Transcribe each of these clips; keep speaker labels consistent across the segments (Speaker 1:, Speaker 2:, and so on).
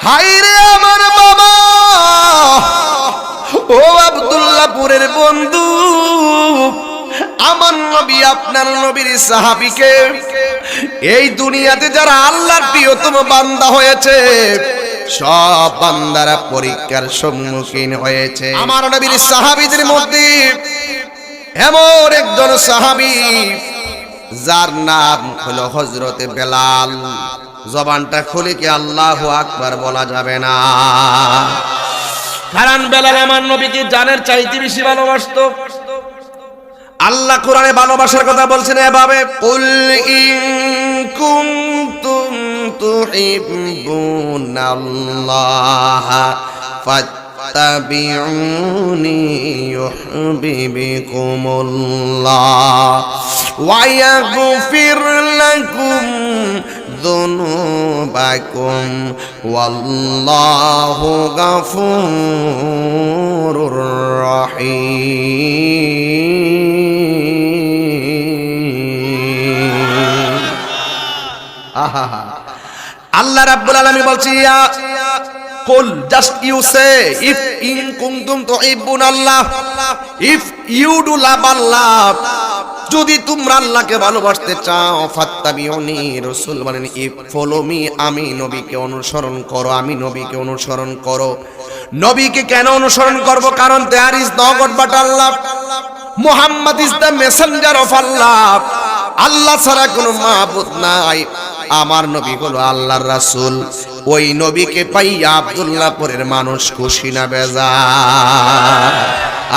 Speaker 1: হায়রে আমার বাবা, ও আব্দুল্লাহপুরের বন্ধু, আমার নবী আপনার নবীর সাহাবীকে এই দুনিয়াতে যারা আল্লাহর প্রিয়তম বান্দা হয়েছে সব বান্দারা পরীক্ষার সম্মুখীন হয়েছে। আমার নবীর সাহাবীদের মধ্যে এমন একজন সাহাবী যার নাম হলো হযরতে বেলাল। জবানটা খুলে কি আল্লাহু আকবার বলা যাবে না? কারণ বেলাল আমার নবীকে জানের চাইতে বেশি ভালোবাসতো। আল্লাহ কোরআনে ভালোবাসার কথা বলছেন এভাবে, কুল ইন কুনতুম তুহিব্বুনাল্লাহ ফাত্তাবিউনি ইউহিব্বুকুমুল্লাহ ওয়া ইয়াগফির লাকুম যুনুবাকুম ওয়াল্লাহু গফুরুর রহিম। আল্লাহ রাব্বুল আলামিন বলছে, কুল, জাস্ট ইউ সে, ইফ ইন কুনতুম তুহিব্বুনাল্লাহ, if you do love Allah, যদি তোমরা আল্লাহকে ভালোবাসতে চাও, ফাত্তাবিউনি, রাসূল বলেন ইফ ফলো মি, আমি নবীকে অনুসরণ করো, আমি নবীকে অনুসরণ করো। নবীকে কেন অনুসরণ করব? কারণ there is no god but Allah, Muhammad is the messenger of Allah. আল্লাহ ছাড়া কোনো মাবুদ নাই, আমার নবী হলো আল্লাহর রাসূল। ওই নবীকে পাইয়া আব্দুল্লাহপুরের মানুষ খুশি না বেজার?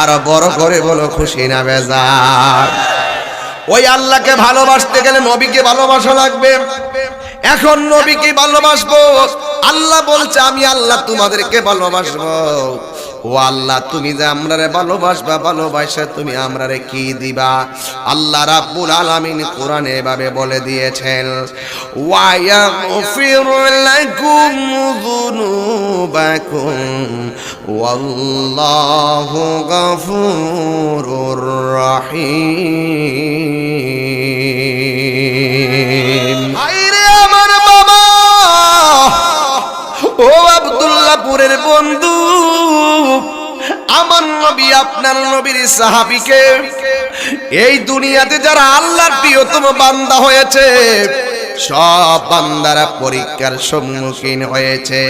Speaker 1: আর বড় করে বলো, খুশি না বেজার? ওই আল্লাহকে ভালোবাসতে গেলে নবীকে ভালোবাসা লাগবে। এখন নবীকে ভালোবাসবো, আল্লাহ বলছে আমি আল্লাহ তোমাদেরকে ভালোবাসবো। ও আল্লাহ, তুমি যে আমরারে ভালোবাসবা, ভালোবাসা তুমি আমরারে কি দিবা? আল্লাহ রাব্বুল আলামিন কোরআনে এভাবে বলে দিয়েছেন, ওয়া ইয়াগফিরু লাকুম যুনুবাকুম ওয়াল্লাহু গফুরুর রহিম। হায়রে আমার বাবা, ও আব্দুল্লাহপুরের বন্ধু, আমার নবী আপনার নবীর সাহাবীকে এই দুনিয়াতে যারা আল্লাহর প্রিয়তম বান্দা হয়েছে সব বান্দারা পরীক্ষার সম্মুখীন হয়েছে।